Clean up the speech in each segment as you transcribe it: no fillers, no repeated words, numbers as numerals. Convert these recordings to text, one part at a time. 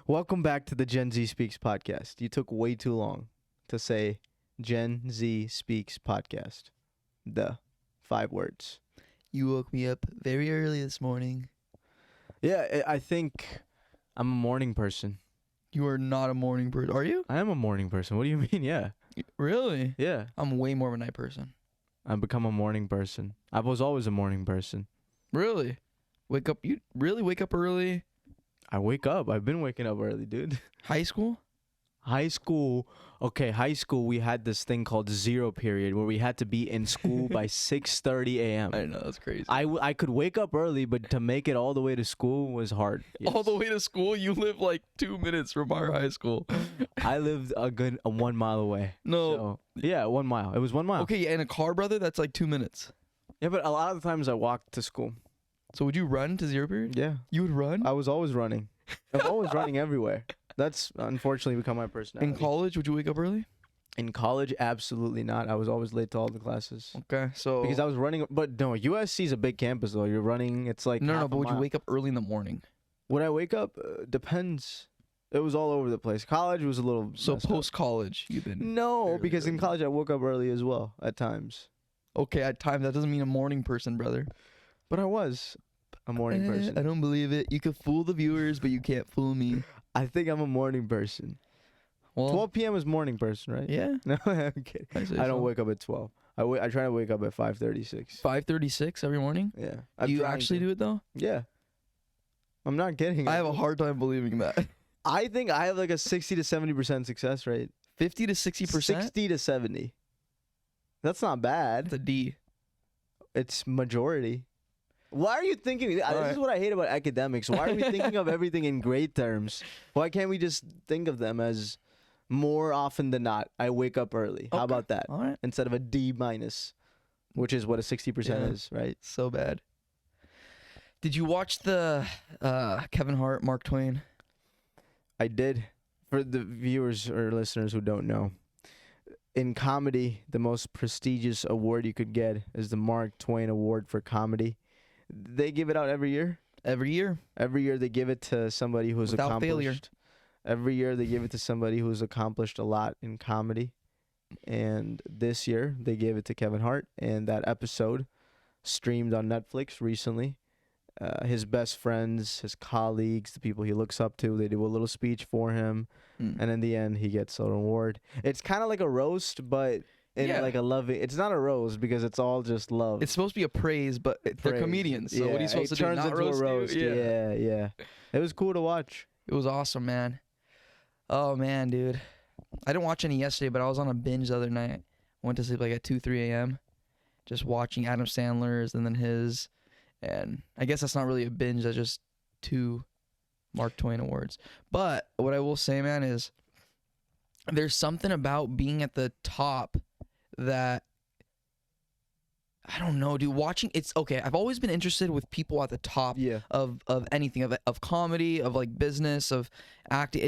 Welcome back to the Gen Z Speaks podcast. You took way too long to say Gen Z Speaks podcast. The 5 words. You woke me up very early this morning. Yeah, I think I'm a morning person. You are not a morning person, are you? I am a morning person. What do you mean? Yeah. Really? Yeah. I'm way more of a night person. I've become a morning person. I was always a morning person. Really? Wake up? You really wake up early? I wake up. I've been waking up early, dude. High school? High school, we had this thing called zero period where we had to be in school by 6:30 a.m. I know, that's crazy. I could wake up early, but to make it all the way to school was hard. Yes. All the way to school? You live like 2 minutes from our high school. I lived a good 1 mile away. No. So, yeah, 1 mile. It was 1 mile. Okay, yeah, in a car, brother, that's like 2 minutes. Yeah, but a lot of the times I walked to school. So would you run to zero period? Yeah. You would run? I was always running. I'm always running everywhere. That's unfortunately become my personality. In college, would you wake up early? In college, absolutely not. I was always late to all the classes. Okay, so... Because I was running, but no, USC is a big campus though. You're running, it's like No, half but a would you mile. wake up early in the morning? Would I wake up? Depends. It was all over the place. College was a little So messed up. post-college, you've been... No, fairly because in early. college I woke up early as well at times. Okay, at times, that doesn't mean a morning person, brother. But I was a morning person. I don't believe it. You can fool the viewers, but you can't fool me. I think I'm a morning person. Well, 12 p.m. is morning person, right? yeah. No, I'm kidding. I say I don't so. wake up at 12. I try to wake up at 5:36. 5:36 every morning? Yeah. Do you actually do it, though? Yeah. I'm not kidding. I have a hard time believing that. I think I have like a 60 to 70% success rate. 50 to 60%? 60 to 70. That's not bad. That's a D. It's majority. Why are you thinking? This Alright. is what I hate about academics. Why are we thinking of everything in grade terms? Why can't we just think of them as more often than not? I wake up early. How Okay. about that? All right. Instead of a D minus, which is what a 60% Yeah. is, right? So bad. Did you watch the Kevin Hart, Mark Twain? I did. For the viewers or listeners who don't know, in comedy, the most prestigious award you could get is the Mark Twain Award for Comedy. They give it out every year. Every year. Every year they give it to somebody who's Without accomplished. failure. Every year they give it to somebody who's accomplished a lot in comedy. And this year they gave it to Kevin Hart, and that episode streamed on Netflix recently. His best friends, his colleagues, the people he looks up to, they do a little speech for him, and in the end he gets an award. It's kind of like a roast, but in Yeah. like a loving. It's not a roast because it's all just love. It's supposed to be a praise, but they're Praise. comedians, so what are you supposed it to do? turns Not into roast a roast. you? Yeah. It was cool to watch. It was awesome, man. Oh, man, dude. I didn't watch any yesterday, but I was on a binge the other night. Went to sleep like at 2, 3 a.m. Just watching Adam Sandler's and then his. And I guess that's not really a binge. That's just 2 Mark Twain awards. But what I will say, man, is there's something about being at the top that I don't know, dude. Watching it's okay. I've always been interested with people at the top Yeah. of anything, of comedy, of like business, of acting.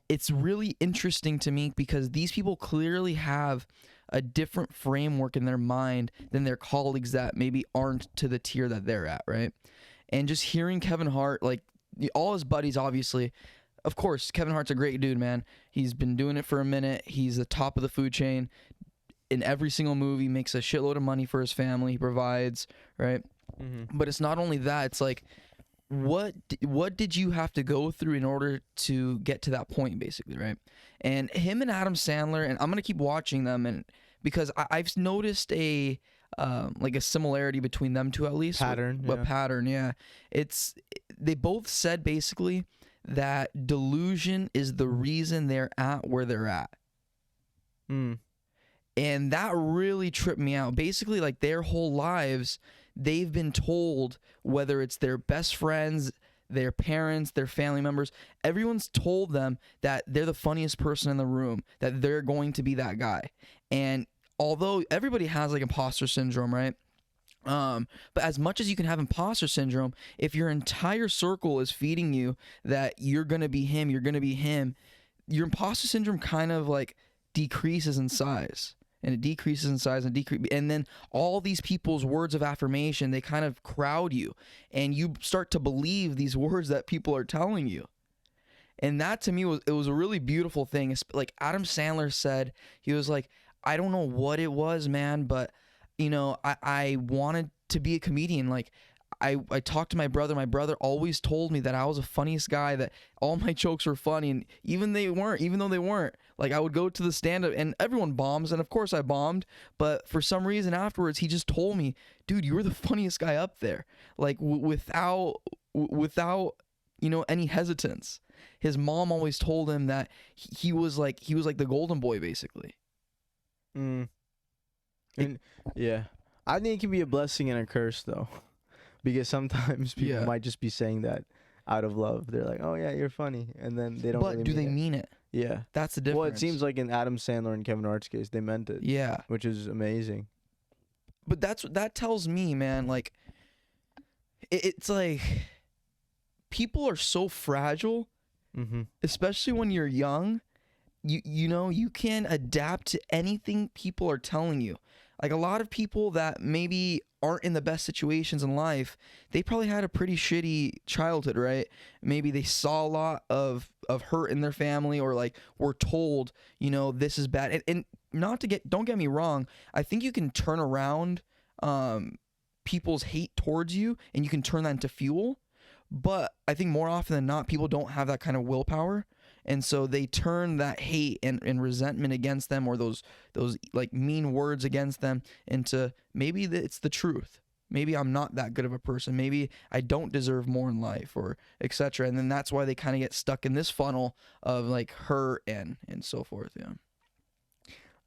It's really interesting to me because these people clearly have a different framework in their mind than their colleagues that maybe aren't to the tier that they're at, right? And just hearing Kevin Hart, like all his buddies, obviously, of course, Kevin Hart's a great dude, man. He's been doing it for a minute. He's the top of the food chain. In every single movie, makes a shitload of money for his family. He provides, right? Mm-hmm. But it's not only that. It's like, what did you have to go through in order to get to that point, basically, right? And him and Adam Sandler, and I'm gonna keep watching them, and because I've noticed a like a similarity between them two at least. Pattern, But yeah. pattern, yeah. They both said basically that delusion is the reason they're at where they're at. Mm. And that really tripped me out. Basically, like their whole lives, they've been told, whether it's their best friends, their parents, their family members, everyone's told them that they're the funniest person in the room, that they're going to be that guy. And although everybody has like imposter syndrome, right? But as much as you can have imposter syndrome, if your entire circle is feeding you that you're going to be him, your imposter syndrome kind of like decreases in size. And it decreases in size and then all these people's words of affirmation, they kind of crowd you and you start to believe these words that people are telling you. And that to me was a really beautiful thing. Like Adam Sandler said, he was like, I don't know what it was, man, but you know, I wanted to be a comedian. Like I talked to my brother. My brother always told me that I was the funniest guy, that all my jokes were funny, and even though they weren't, like I would go to the stand up and everyone bombs, and of course I bombed, but for some reason afterwards he just told me, dude, you were the funniest guy up there, like without you know, any hesitance. His mom always told him that he was like the golden boy, basically. And yeah, I think it can be a blessing and a curse though, because sometimes people might just be saying that out of love. They're like, "Oh yeah, you're funny," and then they don't. But really do they mean it. mean it? Yeah, That's the difference. well, it seems like in Adam Sandler and Kevin Hart's case, they meant it. Yeah, which is amazing. but that tells me, man, like it's like people are so fragile, especially when you're young. You know, you can adapt to anything people are telling you. Like a lot of people that maybe aren't in the best situations in life, they probably had a pretty shitty childhood, right? Maybe they saw a lot of hurt in their family, or like were told, you know, this is bad. And don't get me wrong, I think you can turn around people's hate towards you, and you can turn that into fuel. But I think more often than not, people don't have that kind of willpower. And so they turn that hate and resentment against them, or those like mean words against them, into maybe it's the truth. Maybe I'm not that good of a person. Maybe I don't deserve more in life, or etc. And then that's why they kind of get stuck in this funnel of like hurt and so forth. Yeah.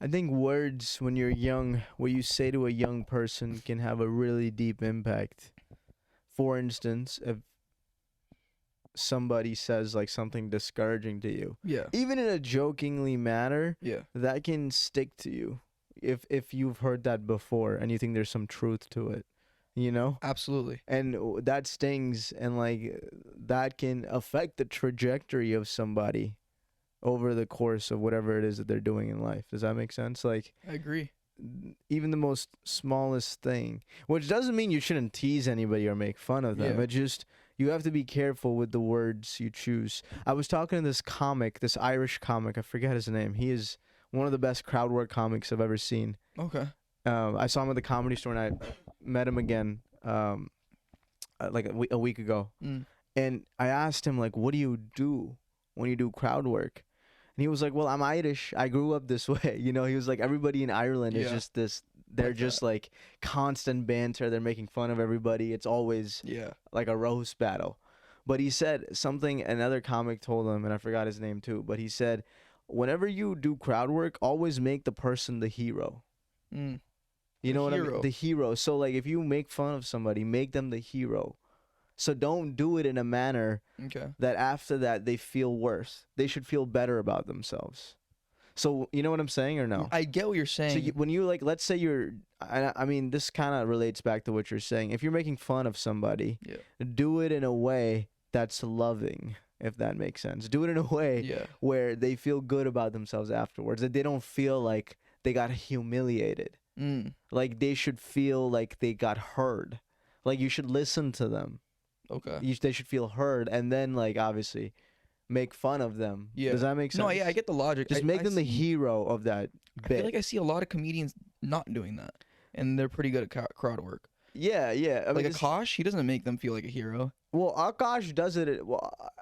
I think words when you're young, what you say to a young person, can have a really deep impact. For instance, if somebody says like something discouraging to you, even in a jokingly manner, that can stick to you if you've heard that before and you think there's some truth to it, you know. Absolutely. And that stings, and like that can affect the trajectory of somebody over the course of whatever it is that they're doing in life. Does that make sense? Like, I agree. Even the most smallest thing, which doesn't mean you shouldn't tease anybody or make fun of them. It just, you have to be careful with the words you choose. I was talking to this comic, this Irish comic. I forget his name. He is one of the best crowd work comics I've ever seen. Okay. I saw him at the Comedy Store, and I met him again like a week ago. And I asked him, like, what do you do when you do crowd work? And he was like, well, I'm Irish. I grew up this way. You know, he was like, everybody in Ireland is just this. They're just like constant banter. They're making fun of everybody. It's always like a roast battle. But he said something, another comic told him, and I forgot his name too, but he said, whenever you do crowd work, always make the person the hero. You know what I mean? The hero. So like if you make fun of somebody, make them the hero. So don't do it in a manner that after that they feel worse. They should feel better about themselves. So you know what I'm saying, or no? I get what you're saying. So when you like, let's say you're, I mean, this kind of relates back to what you're saying. If you're making fun of somebody, do it in a way that's loving, if that makes sense. Do it in a way where they feel good about themselves afterwards, that they don't feel like they got humiliated. Like they should feel like they got heard. Like you should listen to them. Okay. They should feel heard, and then like obviously make fun of them. Does that make sense? No, I get the logic. Just make them the hero of that bit. I feel like I see a lot of comedians not doing that, and they're pretty good at crowd work. Yeah. I mean, Akash, he doesn't make them feel like a hero. Well, Akash does it. Well,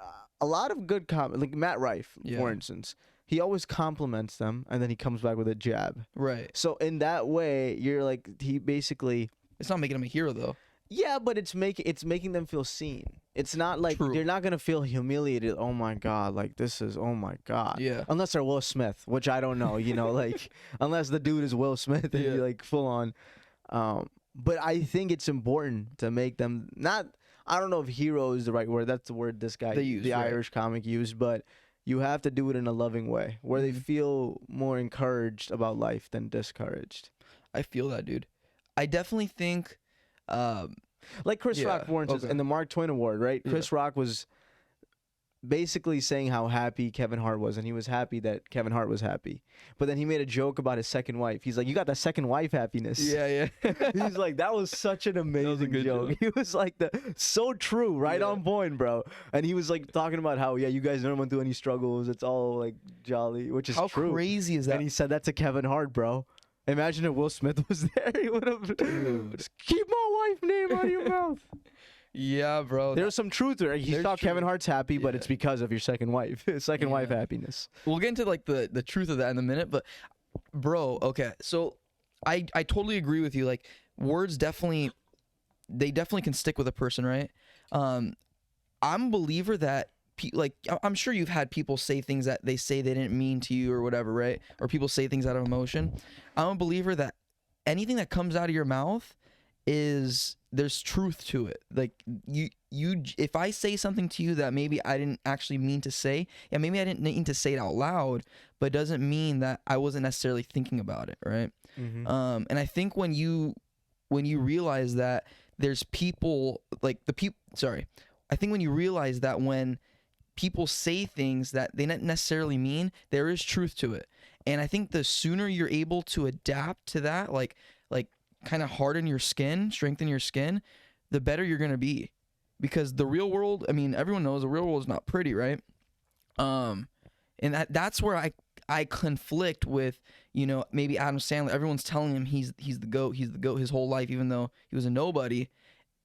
a lot of good like Matt Rife, for instance. He always compliments them, and then he comes back with a jab. Right. So in that way, you're like, he basically. It's not making him a hero though. Yeah, but it's making them feel seen. It's not like they're not gonna feel humiliated. Oh my god, like this is, oh my god. Yeah. Unless they're Will Smith, which I don't know. You know, like unless the dude is Will Smith and you're like full on. But I think it's important to make them not. I don't know if hero is the right word. That's the word this guy, the Irish comic, used. But you have to do it in a loving way where they feel more encouraged about life than discouraged. I feel that, dude. I definitely think. Like Chris Rock, for instance, in the Mark Twain Award, right? Chris Rock was basically saying how happy Kevin Hart was, and he was happy that Kevin Hart was happy. But then he made a joke about his second wife. He's like, "You got that second wife happiness." Yeah. He's like, that was such an amazing good joke. joke. He was like, so true, right on point, bro. And he was like talking about how, you guys don't went through any struggles. It's all like jolly, which is How true. crazy is that? And he said that to Kevin Hart, bro. Imagine if Will Smith was there. He would have. Just keep my wife name out of your mouth. Yeah, bro. There's some truth there. He thought Kevin Hart's happy, but Yeah. it's because of your second wife. Second wife happiness. We'll get into like the truth of that in a minute, but bro, okay. So I totally agree with you. Like words definitely can stick with a person, right? I'm a believer that like I'm sure you've had people say things that they say they didn't mean to you or whatever, right? Or people say things out of emotion. I'm a believer that anything that comes out of your mouth there's truth to it. Like you if I say something to you that maybe I didn't actually mean to say, maybe I didn't mean to say it out loud, but it doesn't mean that I wasn't necessarily thinking about it, right? Mm-hmm. And I think when you realize that there's people like I think when you realize that when people say things that they not necessarily mean, there is truth to it. And I think the sooner you're able to adapt to that, like kind of harden your skin, strengthen your skin, the better you're going to be. Because the real world, I mean, everyone knows the real world is not pretty, right? And that's where I conflict with, maybe Adam Sandler. Everyone's telling him he's the GOAT, his whole life, even though he was a nobody.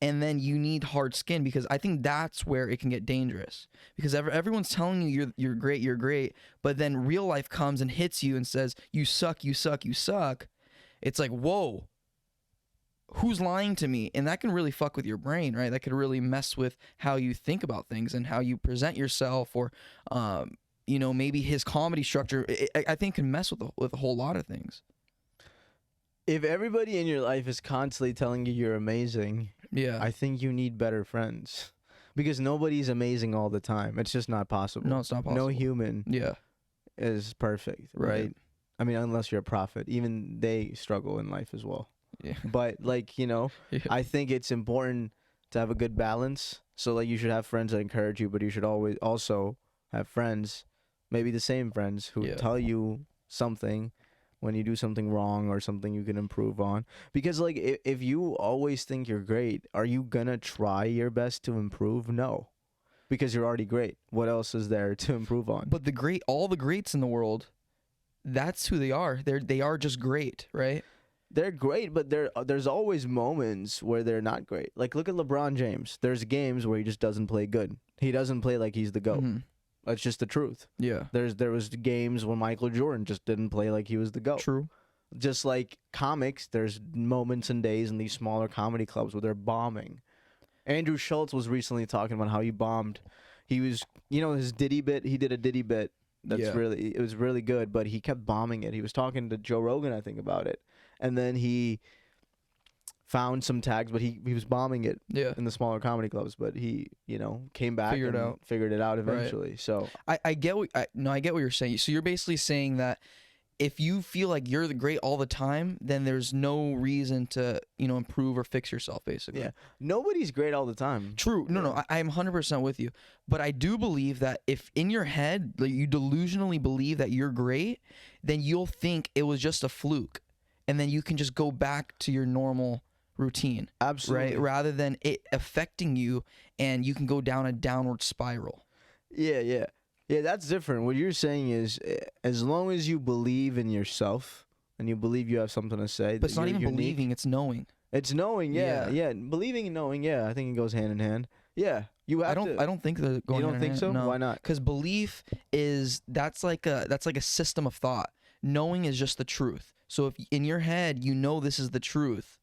And then you need hard skin, because I think that's where it can get dangerous. Because everyone's telling you you're great, but then real life comes and hits you and says, you suck. It's like, whoa. Who's lying to me? And that can really fuck with your brain, right? That could really mess with how you think about things and how you present yourself, or, maybe his comedy structure. I think can mess with a whole lot of things. If everybody in your life is constantly telling you you're amazing, I think you need better friends, because nobody's amazing all the time. It's just not possible. No, it's not possible. No human is perfect, right? I mean, unless you're a prophet. Even they struggle in life as well. Yeah. But I think it's important to have a good balance. So you should have friends that encourage you, but you should always also have friends, maybe the same friends, who tell you something when you do something wrong or something you can improve on. Because if you always think you're great, are you gonna try your best to improve? No, because you're already great. What else is there to improve on? But all the greats in the world, that's who they are. They are just great, right? They're great, but there's always moments where they're not great. Like, look at LeBron James. There's games where he just doesn't play good. He doesn't play like he's the GOAT. Mm-hmm. That's just the truth. Yeah. There was games when Michael Jordan just didn't play like he was the GOAT. True. Just like comics, there's moments and days in these smaller comedy clubs where they're bombing. Andrew Schultz was recently talking about how he bombed. He was, his Diddy bit. He did a Diddy bit. It was really good, but he kept bombing it. He was talking to Joe Rogan, I think, about it. And then he found some tags, but he was bombing it in the smaller comedy clubs. But he, came back and figured it out eventually. Right. So I get what you're saying. So you're basically saying that if you feel like you're the great all the time, then there's no reason to, improve or fix yourself, basically. Yeah. Nobody's great all the time. True. No, I'm 100% with you. But I do believe that if in your head, you delusionally believe that you're great, then you'll think it was just a fluke. And then you can just go back to your normal routine. Absolutely. Right? Rather than it affecting you, and you can go down a downward spiral. Yeah, that's different. What you're saying is, as long as you believe in yourself and you believe you have something to say. But it's not even believing, it's knowing. It's knowing, yeah. Believing and knowing, I think it goes hand in hand. Yeah. I don't think they're going hand in hand. You don't think so? No. Why not? Because belief that's like a system of thought. Knowing is just the truth. So if in your head you know this is the truth,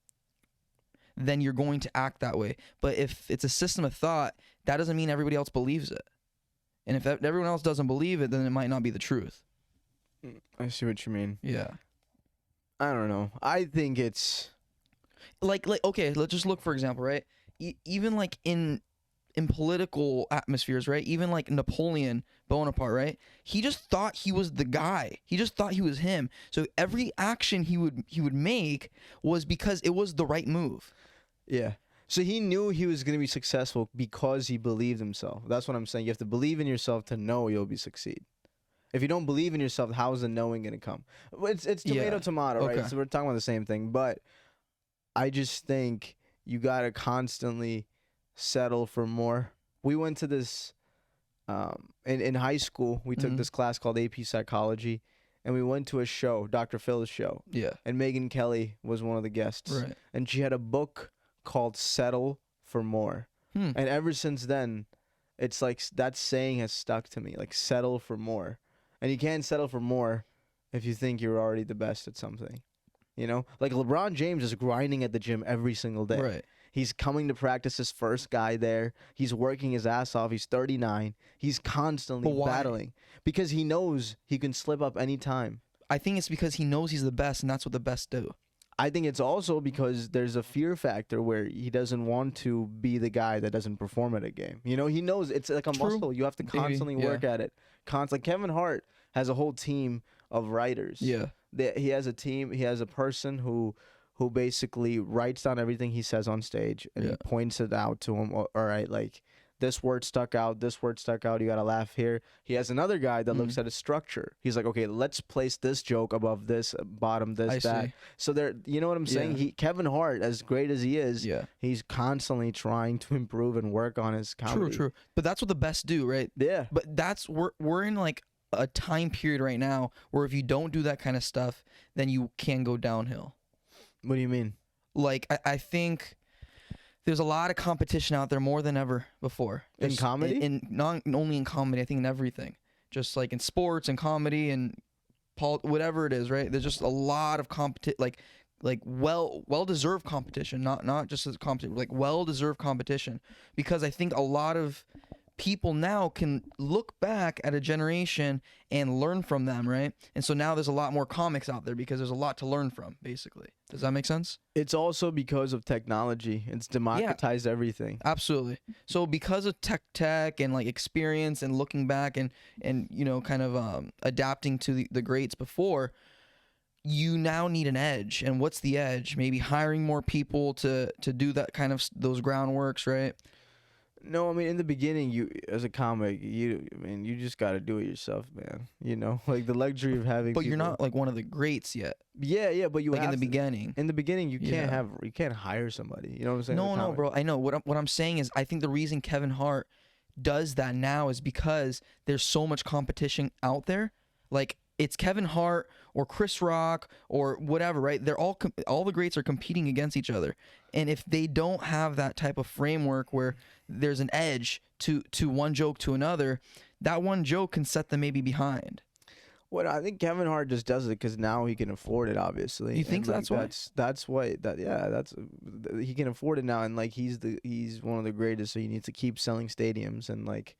then you're going to act that way. But if it's a system of thought, that doesn't mean everybody else believes it. And if everyone else doesn't believe it, then it might not be the truth. I see what you mean. Yeah. I don't know. I think it's like okay, let's just look, for example, right? Even like in political atmospheres, right? Even like Napoleon Bonaparte, right? He just thought he was the guy. He just thought he was him. So every action he would make was because it was the right move. Yeah. So he knew he was going to be successful because he believed himself. That's what I'm saying. You have to believe in yourself to know you'll be succeed. If you don't believe in yourself, how is the knowing going to come? Well, it's Yeah. tomato, right? Okay. So we're talking about the same thing. But I just think you got to constantly settle for more. We went to this in high school. We took Mhm. this class called AP Psychology, and we went to a show, Dr. Phil's show, Yeah. and Megyn Kelly was one of the guests. Right. And she had a book called Settle for More. Hmm. And ever since then, it's like that saying has stuck to me, like settle for more. And you can't settle for more if you think you're already the best at something. You know, like LeBron James is grinding at the gym every single day. Right. He's coming to practice, his first guy there. He's working his ass off. He's 39. He's constantly But why? battling because he knows he can slip up anytime. I think it's because he knows he's the best, and that's what the best do. I think it's also because there's a fear factor where he doesn't want to be the guy that doesn't perform at a game. You know, he knows it's like a True. muscle. You have to Maybe, constantly work at it. Like Kevin Hart has a whole team of writers. Yeah. He has a team. He has a person who basically writes down everything he says on stage and he points it out to him. All right, like this word stuck out. This word stuck out. You gotta laugh here. He has another guy that looks at his structure. He's like, okay, let's place this joke above this, bottom this, I that. see. So there, you know what I'm saying? Yeah. Kevin Hart, as great as he is, Yeah. he's constantly trying to improve and work on his comedy. True. But that's what the best do, right? Yeah. But we're in like a time period right now where if you don't do that kind of stuff, then you can go downhill. What do you mean? Like I think there's a lot of competition out there more than ever before. In comedy? In not only in comedy, I think in everything. Just like in sports and comedy and whatever it is, right? There's just a lot of like well-deserved competition, not just as competition, like well-deserved competition, because I think a lot of people now can look back at a generation and learn from them, right? And so now there's a lot more comics out there because there's a lot to learn from, basically. Does that make sense? It's also because of technology. It's democratized everything. Absolutely. So because of tech and like experience and looking back and you know kind of adapting to the greats before, you now need an edge. And what's the edge? Maybe hiring more people to do that kind of those groundworks, right? No, I mean in the beginning, you as a comic, you just got to do it yourself, man. You know, like the luxury of having. But you're people- not like one of the greats yet. Yeah, but you Like in have the to- beginning. In the beginning, you Yeah. can't hire somebody. You know what I'm saying? No, As a no, comic. bro. I know what I'm saying is I think the reason Kevin Hart does that now is because there's so much competition out there. Like it's Kevin Hart or Chris Rock or whatever, right? They're all the greats are competing against each other, and if they don't have that type of framework where there's an edge to one joke to another, that one joke can set them maybe behind. Well, I think Kevin Hart just does it because now he can afford it. Obviously, You think And, like, that's why? That's why. He can afford it now, and like he's one of the greatest. So he needs to keep selling stadiums, and like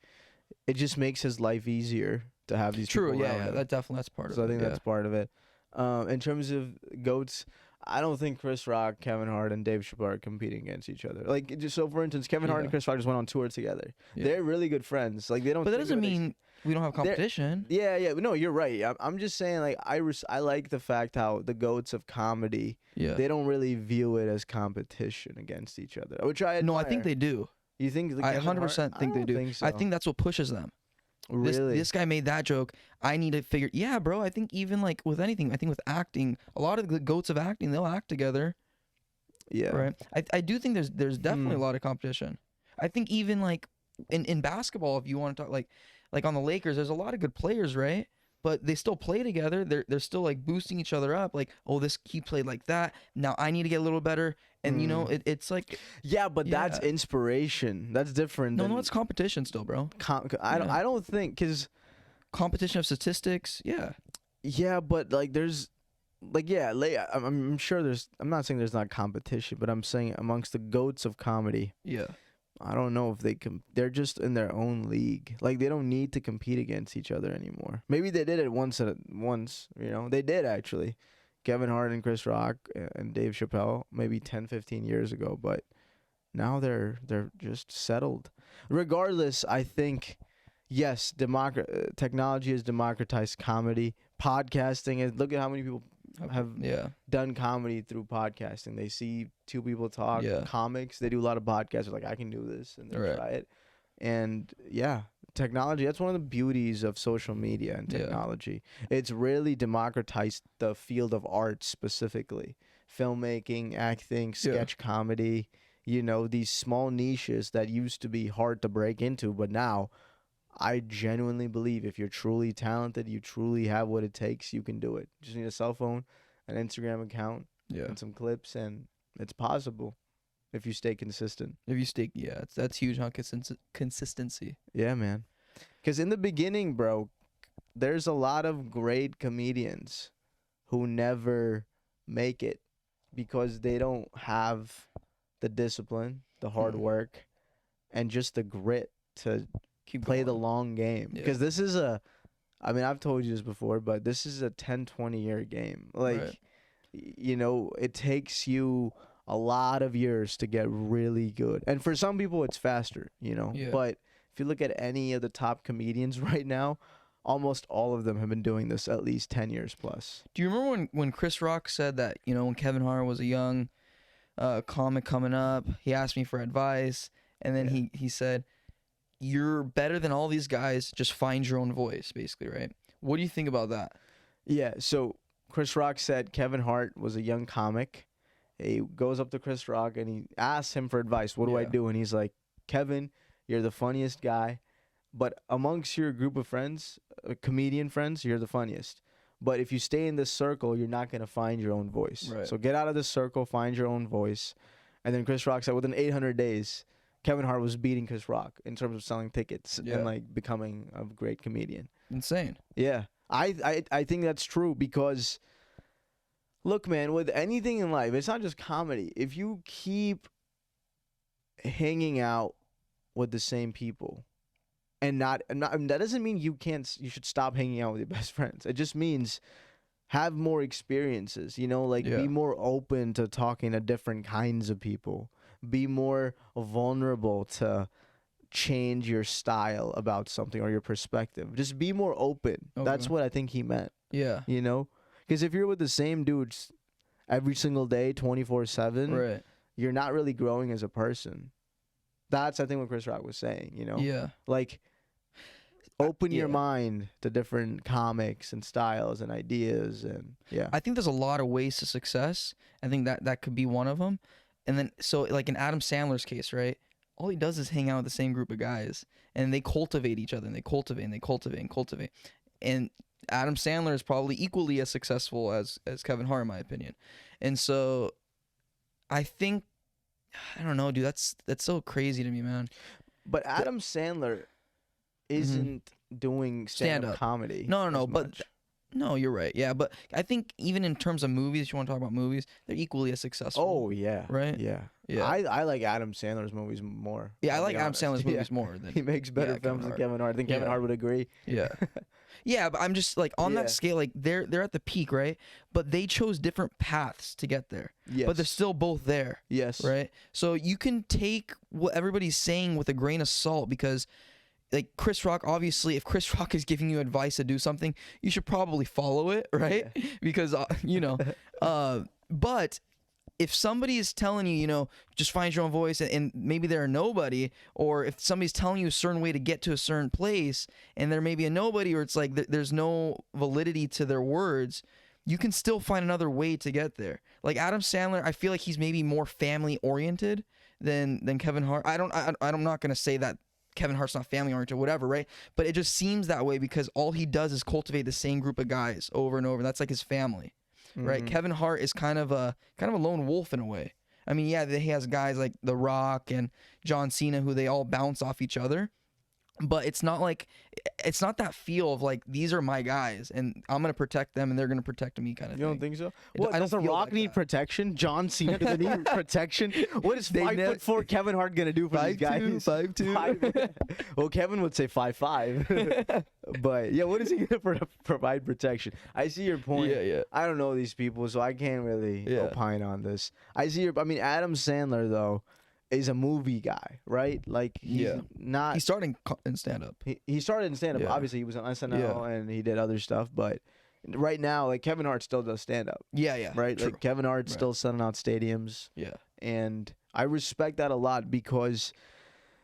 it just makes his life easier to have these True, people yeah, around him. that's part of So it. I think yeah. that's part of it. In terms of GOATs, I don't think Chris Rock, Kevin Hart, and Dave Chappelle are competing against each other. Like, just so for instance, Kevin Hart and Yeah. Chris Rock just went on tour together. Yeah. They're really good friends. Like, they don't. But that think doesn't of it as- mean we don't have competition. Yeah. No, you're right. I'm just saying, like, I like the fact how the GOATs of comedy, Yeah. they don't really view it as competition against each other, which I No, I admire. think they do. You think? I 100% think they do. Think so. I think that's what pushes them. really. This guy made that joke. I need to figure. Yeah, bro. I think even like with anything, I think with acting, a lot of the goats of acting, they'll act together, yeah. right? I do think there's definitely a lot of competition. I think even like in basketball, if you want to talk like on the Lakers, there's a lot of good players, right? But they still play together. They're still like boosting each other up. Like, oh, he played like that. Now I need to get a little better. And you know, it's like Yeah, but that's Yeah. inspiration. That's different. no, than it's competition still, bro. I don't think because. Competition of statistics. Yeah. Yeah, but like there's, like I'm sure there's. I'm not saying there's not competition, but I'm saying amongst the GOATs of comedy, Yeah. I don't know if they're just in their own league. Like they don't need to compete against each other anymore. Maybe they did it once. You know, they did actually. Kevin Hart and Chris Rock and Dave Chappelle maybe 10, 15 years ago, but now they're just settled. Regardless, I think. Yes, technology has democratized comedy, podcasting. And look at how many people have Yeah. done comedy through podcasting. They see two people talk Yeah. comics. They do a lot of podcasts. They're like, I can do this, and they Right. try it. And yeah, technology. That's one of the beauties of social media and Yeah. technology. It's really democratized the field of art, specifically filmmaking, acting, sketch comedy. You know, these small niches that used to be hard to break into, but now I genuinely believe if you're truly talented, you truly have what it takes, you can do it. You just need a cell phone, an Instagram account, Yeah. and some clips, and it's possible if you stay consistent. If you stick, that's huge, huh? Consistency. Yeah, man. Because in the beginning, bro, there's a lot of great comedians who never make it because they don't have the discipline, the hard work, and just the grit to Keep play the going. long game. Yeah. Because this is I mean, I've told you this before, but this is a 10, 20-year game. Like, Right. you know, it takes you a lot of years to get really good. And for some people, it's faster, you know. Yeah. But if you look at any of the top comedians right now, almost all of them have been doing this at least 10 years plus. Do you remember when Chris Rock said that, you know, when Kevin Hart was a young comic coming up, he asked me for advice, and then he said, you're better than all these guys, just find your own voice, basically, right? What do you think about that? Yeah, so Chris Rock said Kevin Hart was a young comic. He goes up to Chris Rock and he asks him for advice. What do I Yeah. do? And he's like, Kevin, you're the funniest guy, but amongst your group of friends, comedian friends, you're the funniest. But if you stay in this circle, you're not going to find your own voice. Right. So get out of this circle, find your own voice. And then Chris Rock said within 800 days, Kevin Hart was beating Chris Rock in terms of selling tickets and like becoming a great comedian. Insane. Yeah. I think that's true because look, man, with anything in life, it's not just comedy. If you keep hanging out with the same people and not that doesn't mean you should stop hanging out with your best friends. It just means have more experiences, you know, like be more open to talking to different kinds of people. Be more vulnerable to change your style about something or your perspective. Just be more open. Okay. That's what I think he meant. Yeah. You know? Because if you're with the same dudes every single day, 24/7, Right. you're not really growing as a person. That's, I think, what Chris Rock was saying, you know? Yeah. Like, open your mind to different comics and styles and ideas. And yeah. I think there's a lot of ways to success. I think that could be one of them. And then, so like in Adam Sandler's case, right? All he does is hang out with the same group of guys, and they cultivate each other, and they cultivate, and they cultivate, and cultivate. And Adam Sandler is probably equally as successful as Kevin Hart, in my opinion. And so, I think, I don't know, dude. That's so crazy to me, man. But Adam Sandler isn't doing stand-up comedy. No, as but much. no, you're right. Yeah, but I think even in terms of movies, if you want to talk about movies, they're equally as successful. Oh yeah, Right? Yeah, Yeah. I like Adam Sandler's movies more. Yeah, I I'll like be Adam honest. Sandler's movies Yeah. more than He makes better Kevin films than Hart. Kevin Hart. I think Kevin Yeah. Hart would agree. Yeah. Yeah, but I'm just like on Yeah. that scale, like they're at the peak, right? But they chose different paths to get there. Yes, But they're still both there, yes, right? So you can take what everybody's saying with a grain of salt because like Chris Rock, obviously, if Chris Rock is giving you advice to do something, you should probably follow it, right? Because you know, but if somebody is telling you, you know, just find your own voice and maybe they're a nobody, or if somebody's telling you a certain way to get to a certain place and they're maybe a nobody, or it's like there's no validity to their words, you can still find another way to get there. Like Adam Sandler, I feel like he's maybe more family oriented than Kevin Hart. I'm not going to say that Kevin Hart's not family oriented, whatever, right? But it just seems that way because all he does is cultivate the same group of guys over and over. That's like his family. Right, Kevin Hart is kind of a lone wolf in a way. I mean, yeah, he has guys like The Rock and John Cena who they all bounce off each other, but it's not that feel of like these are my guys and I'm gonna protect them and they're gonna protect me kind of You thing. don't think so? I What, don't does The feel Rock like need that. protection? John Cena does need protection? What is 5'4" Kevin Hart gonna do for these guys? 5'2". Well, Kevin would say 5'5". But yeah, what is he gonna provide protection? I see your point. Yeah. I don't know these people, so I can't really opine on this. I mean, Adam Sandler though is a movie guy, right? Like he's not. He's starting in stand up. He started in stand up. Yeah. Obviously, he was on SNL and he did other stuff, but Right now, like Kevin Hart still does stand up, Yeah. right? True. Like Kevin Hart's Right. still selling out stadiums, Yeah. and I respect that a lot because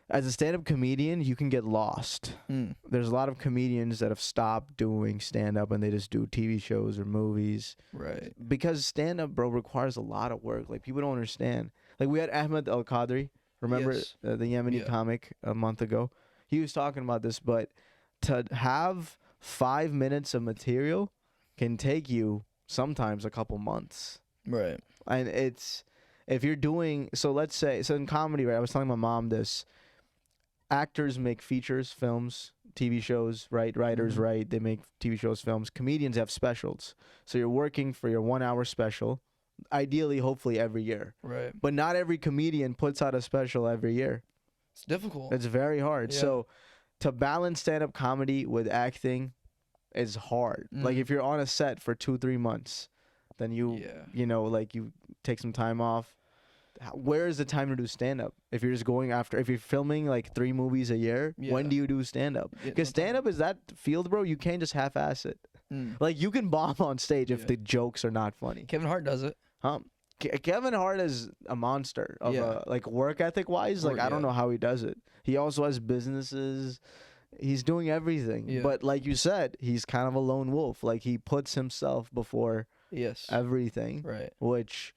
as a stand-up comedian, you can get lost. Mm. There's a lot of comedians that have stopped doing stand-up and they just do TV shows or movies. Right. Because stand-up, bro, requires a lot of work. Like, people don't understand. Like, we had Ahmed Al-Qadri, remember Yes. the Yemeni Yeah. comic a month ago? He was talking about this, but to have 5 minutes of material can take you sometimes a couple months. Right. And it's, if you're doing, so let's say, so in comedy, right, I was telling my mom this, actors make features, films, TV shows, right? Writers Mhm. write, they make TV shows, films. Comedians have specials. So you're working for your 1 hour special, ideally, hopefully every year. Right. But not every comedian puts out a special every year. It's difficult. It's very hard. Yeah. So to balance stand up comedy with acting is hard. Like Mhm. if you're on a set for 2-3 months, then you like you take some time off. Where is the time to do stand up? If you're just going after, if you're filming like 3 movies a year, when Yeah. do you do stand up? Yeah, Because stand up is that field, bro. You can't just half ass it. Mm. Like you can bomb on stage if Yeah. the jokes are not funny. Kevin Hart does it. Kevin Hart is a monster of Yeah. like work ethic wise. Like I don't Yeah. know how he does it. He also has businesses. He's doing everything. Yeah. But like you said, he's kind of a lone wolf. Like he puts himself before Yes. everything, Right. which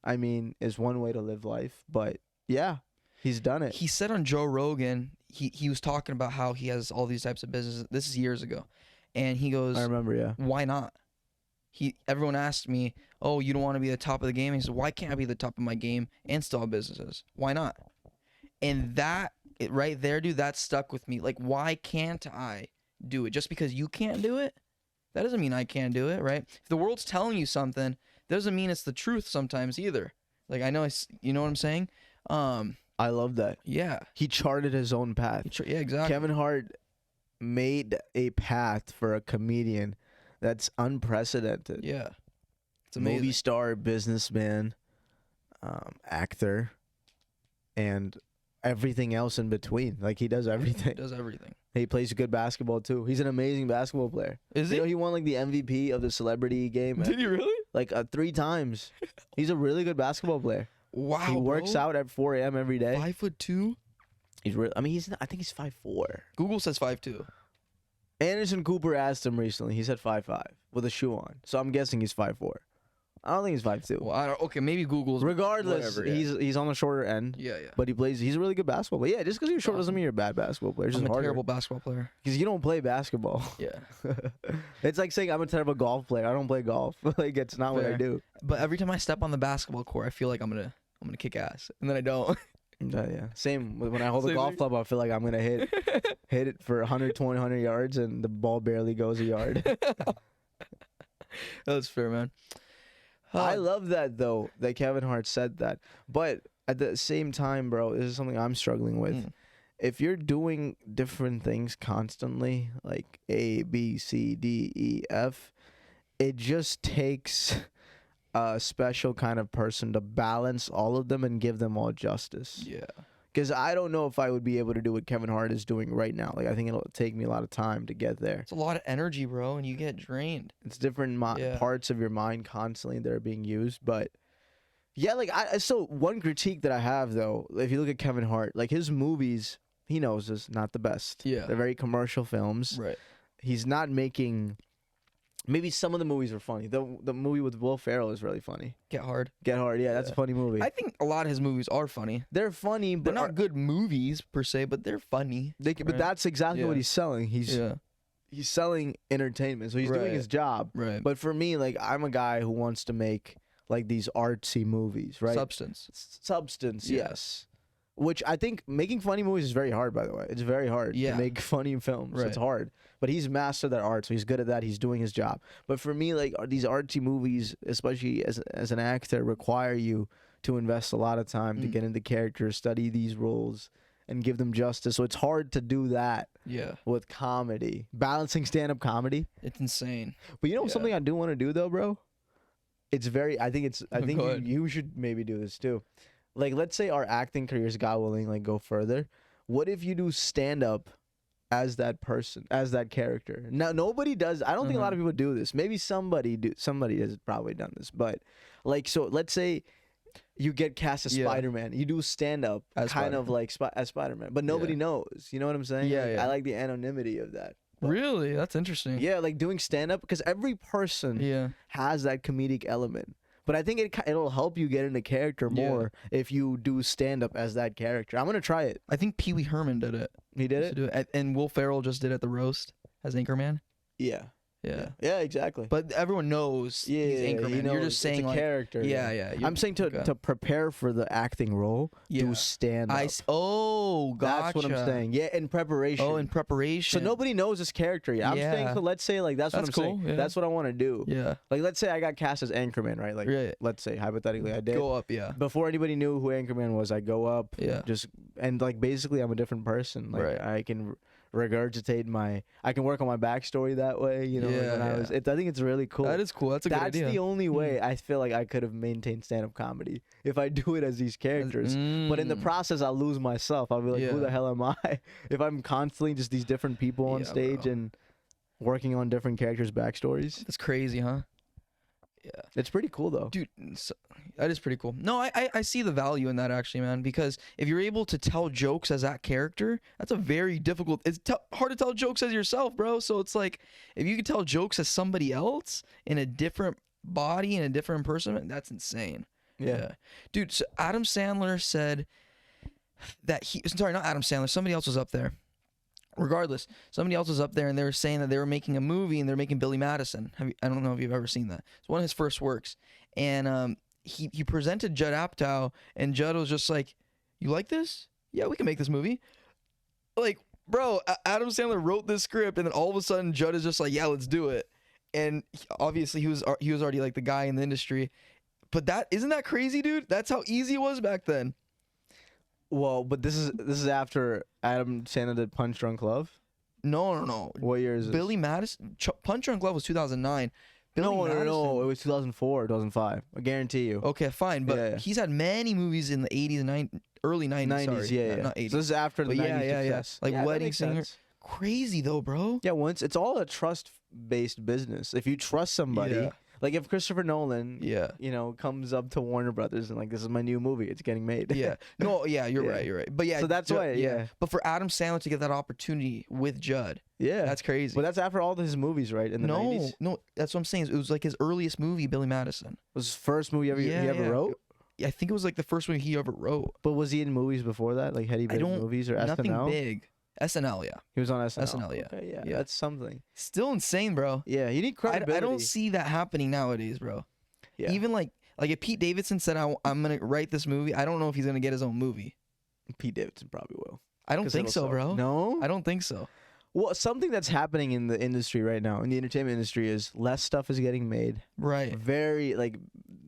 I mean is one way to live life. But yeah, he's done it. He said on Joe Rogan, he was talking about how he has all these types of businesses. This is years ago. And he goes, I remember, yeah. why not? Everyone asked me, oh, you don't want to be the top of the game? He said, why can't I be the top of my game and still have businesses? Why not? And right there, dude, that stuck with me. Like, why can't I do it? Just because you can't do it? That doesn't mean I can't do it, right? If the world's telling you something, doesn't mean it's the truth sometimes either. Like, I know, you know what I'm saying? I love that. Yeah. He charted his own path. Yeah, exactly. Kevin Hart made a path for a comedian that's unprecedented. Yeah. It's amazing. Movie star, businessman, actor, and everything else in between. Like he does He everything. does everything. He plays good basketball too. He's an amazing basketball player. Is You he? know, he won like the MVP of the celebrity game Did he really? like 3 times. He's a really good basketball player. Wow. He works bro. out at 4 a.m. every day. 5'2". He's real. I mean, I think he's 5'4". Google says 5'2". Anderson Cooper asked him recently. He said 5'5" with a shoe on. So I'm guessing he's 5'4". I don't think he's 5'2". Well, I don't. Okay, maybe Google's. Regardless, whatever, yeah. he's on the shorter end. Yeah. But he's a really good basketball player. Yeah, just because you're short doesn't Awesome. mean you're a bad basketball player. It's I'm just a harder. terrible basketball player. Because you don't play basketball. Yeah. It's like saying I'm a terrible golf player. I don't play golf. Like it's not what I Fair. do. But every time I step on the basketball court, I feel like I'm gonna kick ass, and then I don't. Yeah. Same when I hold the Same golf thing. club. I feel like I'm gonna hit it for 120, 100 yards, and the ball barely goes a yard. That's fair, man. I love that though that Kevin Hart said that. But at the same time, bro, this is something I'm struggling with. Mm. If you're doing different things constantly, like A, B, C, D, E, F, it just takes a special kind of person to balance all of them and give them all justice. Yeah. Because I don't know if I would be able to do what Kevin Hart is doing right now. Like I think it'll take me a lot of time to get there. It's a lot of energy, bro, and you get drained. It's different Yeah. parts of your mind constantly that are being used, but yeah, like so one critique that I have though, if you look at Kevin Hart, like his movies, he knows is not the best. Yeah. They're very commercial films. Right. He's not making. Maybe some of the movies are funny. The movie with Will Ferrell is really funny. Get hard. Get Hard, yeah, that's a Yeah. funny movie. I think a lot of his movies are funny. They're funny, They're but not good movies per se, but they're funny. But right? that's exactly Yeah. what he's selling. He's Yeah. selling entertainment, so he's doing Right. his job. Right. But for me, like I'm a guy who wants to make like these artsy movies, right? Substance. Substance, Yeah. yes. Which I think making funny movies is very hard, by the way. It's very hard Yeah. to make funny films. Right. It's hard. But he's mastered that art, so he's good at that. He's doing his job. But for me, like these artsy movies, especially as an actor, require you to invest a lot of time to Mm. get into characters, study these roles, and give them justice. So it's hard to do that Yeah. with comedy. Balancing stand-up comedy. It's insane. But you know Yeah. something I do want to do though, bro? I think Go ahead. you should maybe do this too. Like let's say our acting careers, God willing, like go further. What if you do stand up as that person, as that character. Now, nobody does. I don't think a lot of people do this. Maybe somebody has probably done this. But like, so let's say you get cast as Spider-Man. You do stand up kind of like as Spider-Man, but nobody knows. You know what I'm saying? Yeah, Like, yeah. I like the anonymity of that. But Really? That's interesting. yeah, like doing stand up, because every person has that comedic element. But I think it'll help you get into character more if you do stand up as that character. I'm gonna try it. I think Pee Wee Herman did it. He did Used to do it. And Will Ferrell just did it at the roast as Anchorman. Yeah. Yeah, exactly. But everyone knows he's Anchorman. You're just saying it's a like character. Yeah. I'm saying to prepare for the acting role, do stand up. Gotcha. That's what I'm saying. Yeah, in preparation. Oh, in preparation. So nobody knows this character yet. I'm saying, so let's say like that's what I'm saying. Yeah. That's what I want to do. Yeah. Like let's say I got cast as Anchorman, right? Like let's say hypothetically I did. Go up, yeah. Before anybody knew who Anchorman was, I go up. Yeah. Just and like basically I'm a different person. Like I can regurgitate I can work on my backstory that way, you know. I think it's really cool. That is cool. That's a good idea. That's the only way I feel like I could have maintained stand-up comedy if I do it as these characters. But in the process, I'll lose myself. I'll be like, who the hell am I? If I'm constantly just these different people on stage and working on different characters' backstories. That's crazy, huh? Yeah. It's pretty cool, though. Dude, that is pretty cool. No, I see the value in that, actually, man, because if you're able to tell jokes as that character, that's a very difficult... It's hard to tell jokes as yourself, bro. So it's like, if you can tell jokes as somebody else in a different body, in a different person, that's insane. Yeah. Dude, so Adam Sandler said that Sorry, not Adam Sandler. Somebody else was up there. Regardless, somebody else was up there and they were saying that they were making a movie and they're making Billy Madison. I don't know if you've ever seen that. It's one of his first works. And he presented Judd Apatow and Judd was just like, you like this? Yeah, we can make this movie. Like, bro, Adam Sandler wrote this script and then all of a sudden Judd is just like, yeah, let's do it. And obviously he was already like the guy in the industry. But isn't that crazy, dude? That's how easy it was back then. Well, but this is after Adam Sandler did Punch Drunk Love? No. What year is this? Billy Madison? Punch Drunk Love was 2009. No, it was 2004, 2005. I guarantee you. Okay, fine, but he's had many movies in the 80s and early 90s. 90s, sorry. Not 80s. So this is after the 90s success. Like Wedding Singer. Sense. Crazy though, bro. Yeah, it's all a trust-based business. If you trust somebody, like if Christopher Nolan, comes up to Warner Brothers and like, this is my new movie, it's getting made. You're right. But so that's why. But for Adam Sandler to get that opportunity with Judd, that's crazy. But that's after all his movies, right? In the 90s? No, that's what I'm saying. It was like his earliest movie, Billy Madison. It was his first movie he ever wrote? Yeah, I think it was like the first movie he ever wrote. But was he in movies before that? Like, had he been in movies or SNL? Nothing big. SNL, yeah. He was on SNL. SNL, yeah. Okay, yeah. That's something. Still insane, bro. Yeah, you need credibility. I don't see that happening nowadays, bro. Yeah. Even like if Pete Davidson said, I'm going to write this movie, I don't know if he's going to get his own movie. Pete Davidson probably will. I don't think so, bro. No? I don't think so. Well, something that's happening in the industry right now, in the entertainment industry, is less stuff is getting made. Right.